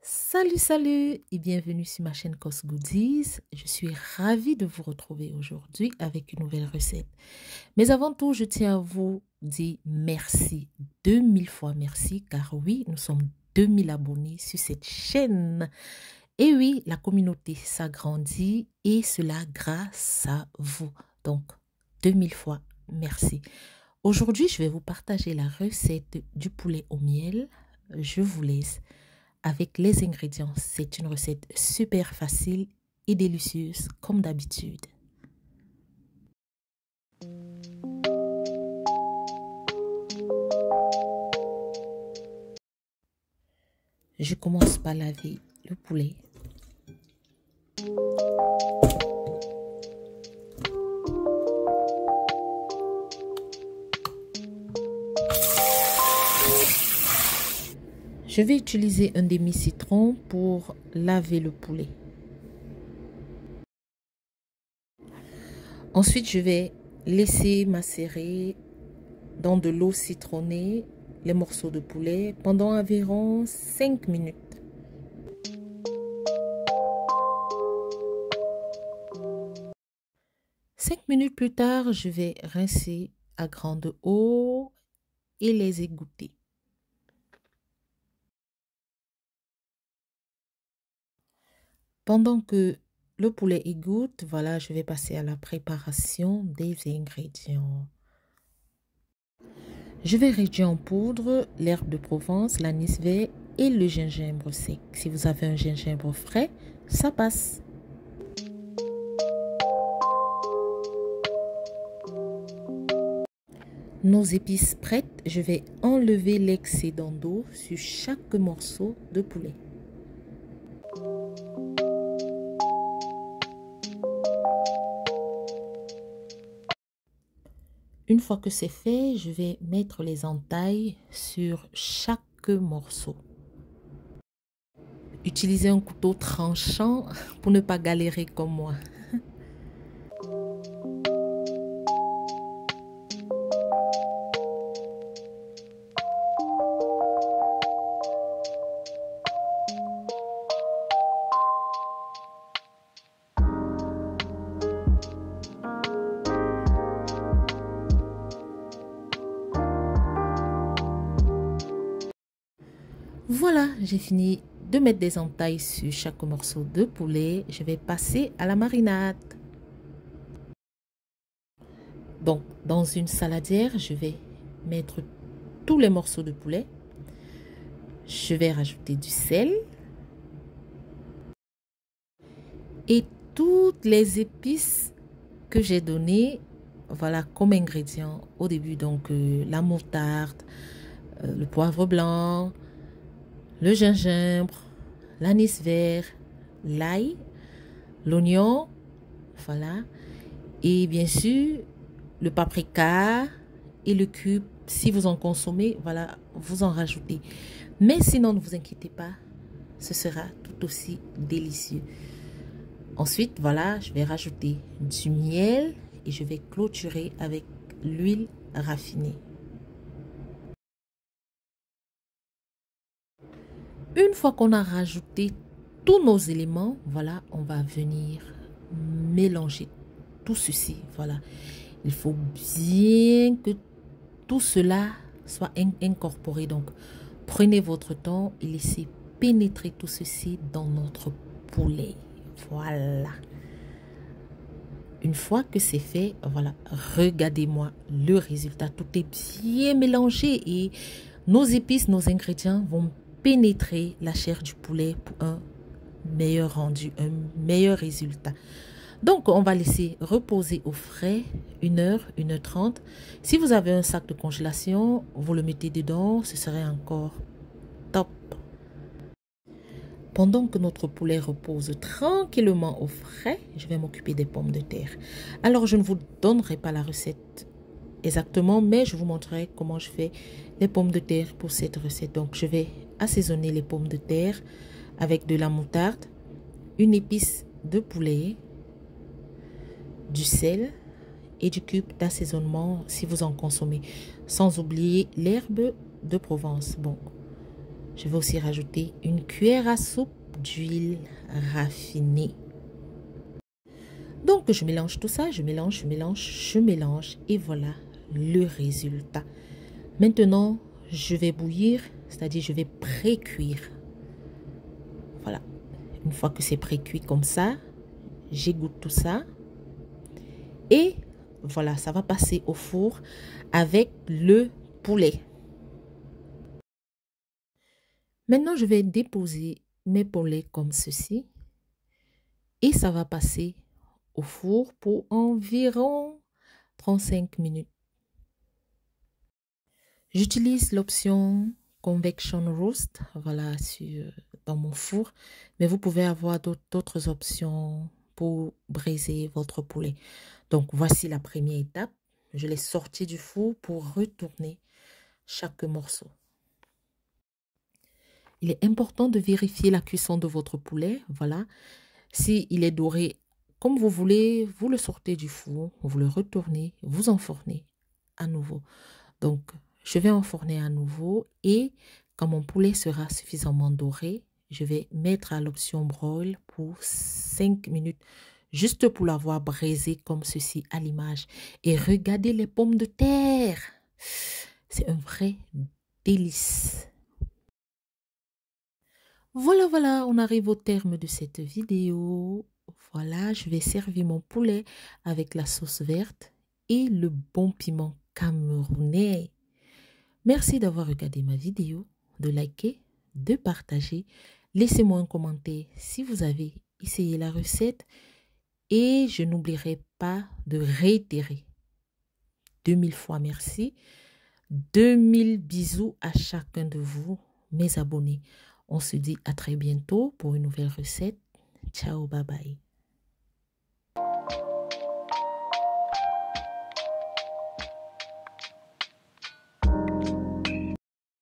Salut, salut et bienvenue sur ma chaîne Cos Goodies. Je suis ravie de vous retrouver aujourd'hui avec une nouvelle recette. Mais avant tout, je tiens à vous dire merci, 2000 fois merci, car oui, nous sommes 2000 abonnés sur cette chaîne. Et oui, la communauté s'agrandit et cela grâce à vous. Donc, 2000 fois merci. Aujourd'hui, je vais vous partager la recette du poulet au miel. Je vous laisse avec les ingrédients. C'est une recette super facile et délicieuse comme d'habitude. Je commence par laver le poulet. Je vais utiliser un demi-citron pour laver le poulet. Ensuite, je vais laisser macérer dans de l'eau citronnée les morceaux de poulet pendant environ 5 minutes. Cinq minutes plus tard, je vais rincer à grande eau et les égoutter. Pendant que le poulet égoutte, voilà, je vais passer à la préparation des ingrédients. Je vais réduire en poudre l'herbe de Provence, l'anis vert et le gingembre sec. Si vous avez un gingembre frais, ça passe. Nos épices prêtes, je vais enlever l'excédent d'eau sur chaque morceau de poulet. Une fois que c'est fait, je vais mettre les entailles sur chaque morceau. Utilisez un couteau tranchant pour ne pas galérer comme moi. Voilà, j'ai fini de mettre des entailles sur chaque morceau de poulet. Je vais passer à la marinade. Donc, dans une saladière, je vais mettre tous les morceaux de poulet. Je vais rajouter du sel et toutes les épices que j'ai données, voilà, comme ingrédients au début. Donc, la moutarde, le poivre blanc, le gingembre, l'anis vert, l'ail, l'oignon, voilà. Et bien sûr, le paprika et le cube. Si vous en consommez, voilà, vous en rajoutez. Mais sinon, ne vous inquiétez pas, ce sera tout aussi délicieux. Ensuite, voilà, je vais rajouter du miel et je vais clôturer avec l'huile raffinée. Une fois qu'on a rajouté tous nos éléments, voilà, on va venir mélanger tout ceci. Voilà, il faut bien que tout cela soit incorporé. Donc, prenez votre temps et laissez pénétrer tout ceci dans notre poulet. Voilà. Une fois que c'est fait, voilà, regardez-moi le résultat. Tout est bien mélangé et nos épices, nos ingrédients vont pénétrer la chair du poulet pour un meilleur rendu, un meilleur résultat. Donc, on va laisser reposer au frais 1 heure, 1 h 30. Si vous avez un sac de congélation, vous le mettez dedans, ce serait encore top. Pendant que notre poulet repose tranquillement au frais, je vais m'occuper des pommes de terre. Alors, je ne vous donnerai pas la recette exactement, mais je vous montrerai comment je fais les pommes de terre pour cette recette. Donc, je vais assaisonner les pommes de terre avec de la moutarde, une épice de poulet, du sel et du cube d'assaisonnement si vous en consommez. Sans oublier l'herbe de Provence. Bon, Je vais aussi rajouter une cuillère à soupe d'huile raffinée. Donc, je mélange tout ça, je mélange et voilà le résultat. Maintenant, je vais bouillir, c'est-à-dire je vais pré-cuire. Voilà. Une fois que c'est pré-cuit comme ça, j'égoutte tout ça. Et voilà, ça va passer au four avec le poulet. Maintenant, je vais déposer mes poulets comme ceci. Et ça va passer au four pour environ 35 minutes. J'utilise l'option Convection Roast, voilà, dans mon four. Mais vous pouvez avoir d'autres options pour braiser votre poulet. Donc, voici la première étape. Je l'ai sorti du four pour retourner chaque morceau. Il est important de vérifier la cuisson de votre poulet. Voilà. S'il est doré comme vous voulez, vous le sortez du four, vous le retournez, vous enfournez à nouveau. Donc, je vais enfourner à nouveau et quand mon poulet sera suffisamment doré, je vais mettre à l'option broil pour 5 minutes, juste pour l'avoir braisé comme ceci à l'image. Et regardez les pommes de terre. C'est un vrai délice. Voilà, on arrive au terme de cette vidéo. Voilà, je vais servir mon poulet avec la sauce verte et le bon piment camerounais. Merci d'avoir regardé ma vidéo, de liker, de partager. Laissez-moi un commentaire si vous avez essayé la recette et je n'oublierai pas de réitérer 2000 fois merci. 2000 bisous à chacun de vous, mes abonnés. On se dit à très bientôt pour une nouvelle recette. Ciao, bye bye.